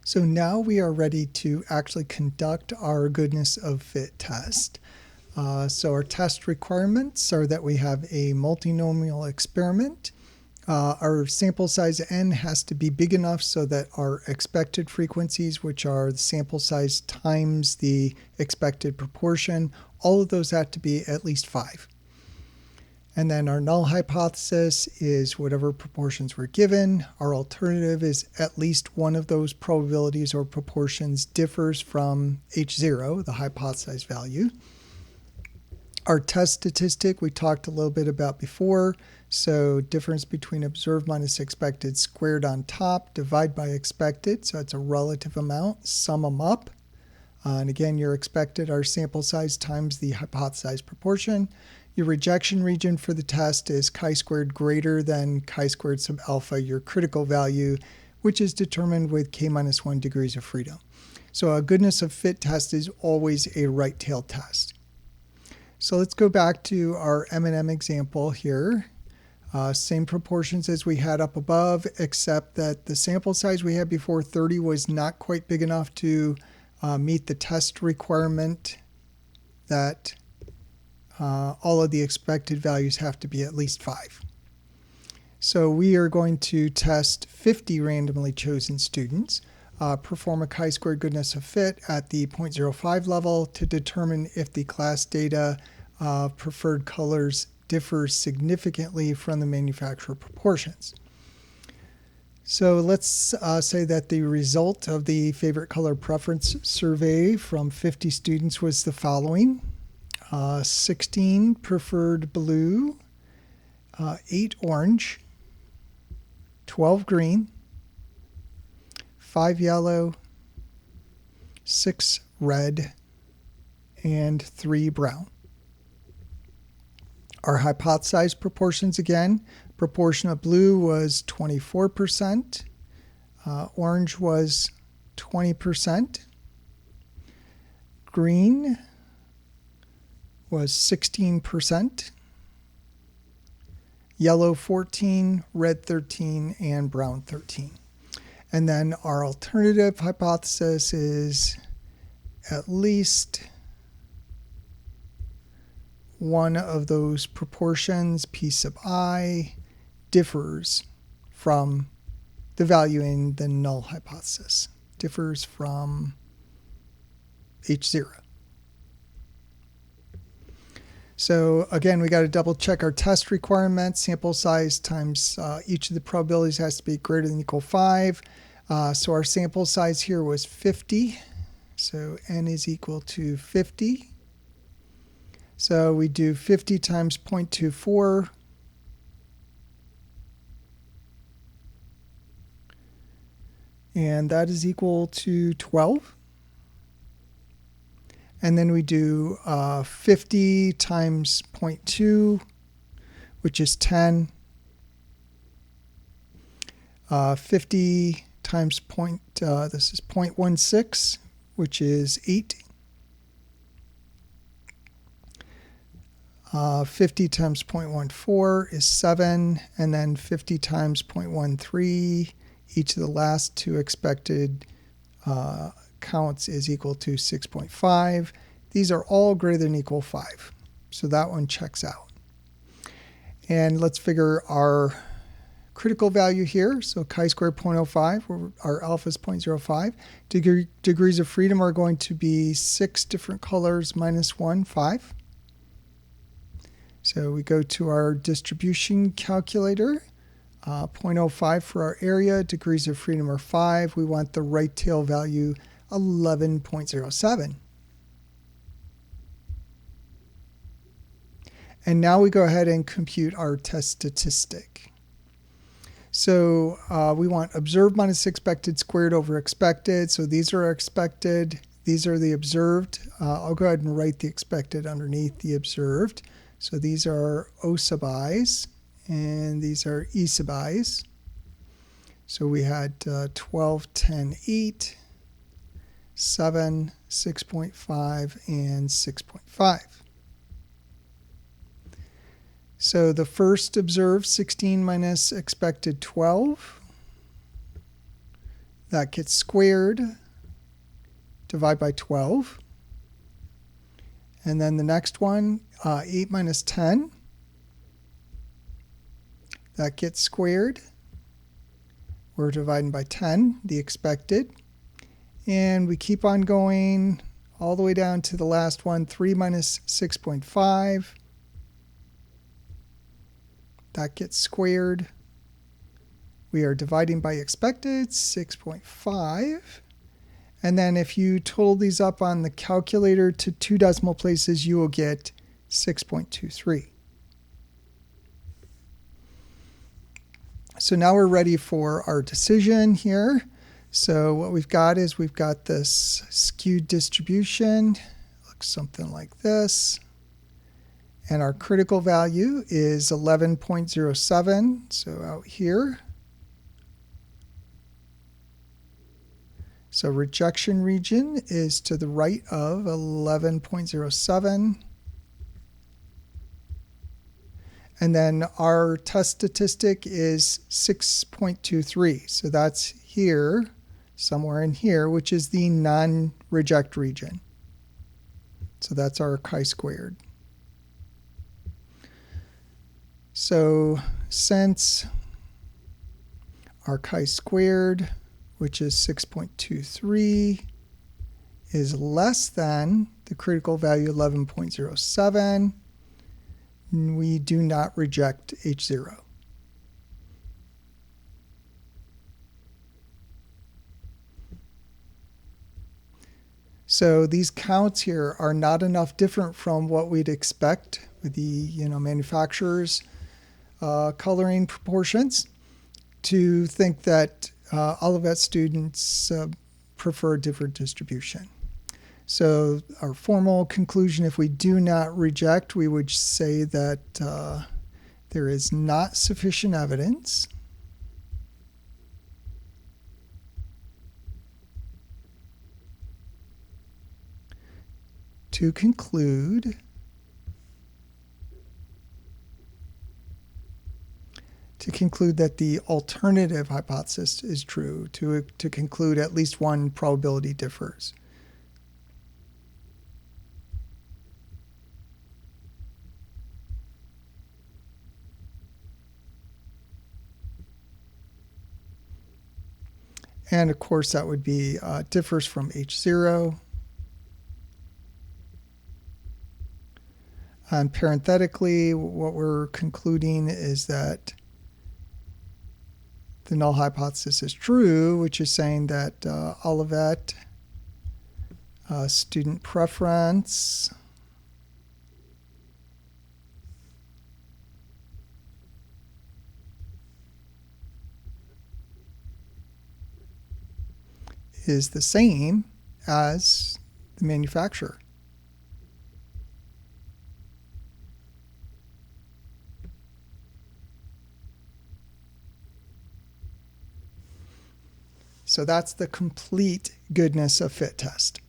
So now we are ready to actually conduct our goodness of fit test. So our test requirements are that we have a multinomial experiment. Our sample size n has to be big enough so that our expected frequencies, which are the sample size times the expected proportion, all of those have to be at least 5. And then our null hypothesis is whatever proportions we're given. Our alternative is at least one of those probabilities or proportions differs from H0, the hypothesized value. Our test statistic we talked a little bit about before. So difference between observed minus expected squared on top, divide by expected. So it's a relative amount, sum them up. And again, your expected, our sample size times the hypothesized proportion. Your rejection region for the test is chi-squared greater than chi-squared sub alpha, your critical value, which is determined with k-1 degrees of freedom. So a goodness of fit test is always a right-tailed test. So let's go back to our M&M example here. Same proportions as we had up above, except that the sample size we had before, 30, was not quite big enough to meet the test requirement that all of the expected values have to be at least 5. So we are going to test 50 randomly chosen students, perform a chi-squared goodness of fit at the 0.05 level to determine if the class data of preferred colors differs significantly from the manufacturer proportions. So let's say that the result of the favorite color preference survey from 50 students was the following. 16 preferred blue, 8 orange, 12 green, 5 yellow, 6 red, and 3 brown. Our hypothesized proportions again, proportion of blue was 24%, orange was 20%, green was 16%, yellow 14, red 13, and brown 13. And then our alternative hypothesis is at least one of those proportions, p sub I, differs from the value in the null hypothesis, differs from H0. So again, we got to double check our test requirements. Sample size times each of the probabilities has to be greater than or equal 5. So our sample size here was 50. So n is equal to 50. So we do 50 times 0.24. And that is equal to 12. And then we do 50 times 0.2, which is 10. 50 times this is 0.16, which is 8. 50 times 0.14 is 7. And then 50 times 0.13, each of the last two expected counts is equal to 6.5. These are all greater than or equal 5. So that one checks out. And let's figure our critical value here. So chi-squared 0.05, where our alpha is 0.05. Degrees of freedom are going to be 6 different colors minus 1, 5. So we go to our distribution calculator. 0.05 for our area, degrees of freedom are 5. We want the right tail value 11.07. And now we go ahead and compute our test statistic. So we want observed minus expected squared over expected. So these are our expected. These are the observed. I'll go ahead and write the expected underneath the observed. So these are O sub i's. And these are E sub i's. So we had 12, 10, 8, 7, 6.5, and 6.5. So the first observed 16 minus expected 12 That gets squared. Divide by 12. And then the next one, 8 minus 10. That gets squared. We're dividing by 10, the expected. And we keep on going all the way down to the last one, 3 minus 6.5. That gets squared. We are dividing by expected, 6.5. And then if you total these up on the calculator to 2 decimal places, you will get 6.23. So now we're ready for our decision here. So what we've got is we've got this skewed distribution. Looks something like this. And our critical value is 11.07, so out here. So rejection region is to the right of 11.07. And then our test statistic is 6.23. So that's here, somewhere in here, which is the non-reject region. So that's our chi-squared. So since our chi-squared, which is 6.23, is less than the critical value 11.07, we do not reject H0. So these counts here are not enough different from what we'd expect with the manufacturer's coloring proportions to think that Olivet students prefer different distribution. So our formal conclusion, if we do not reject, we would say that there is not sufficient evidence to conclude that the alternative hypothesis is true, to conclude at least one probability differs. And of course that would be differs from H0. And parenthetically, what we're concluding is that the null hypothesis is true, which is saying that Olivet student preference is the same as the manufacturer. So that's the complete goodness of fit test.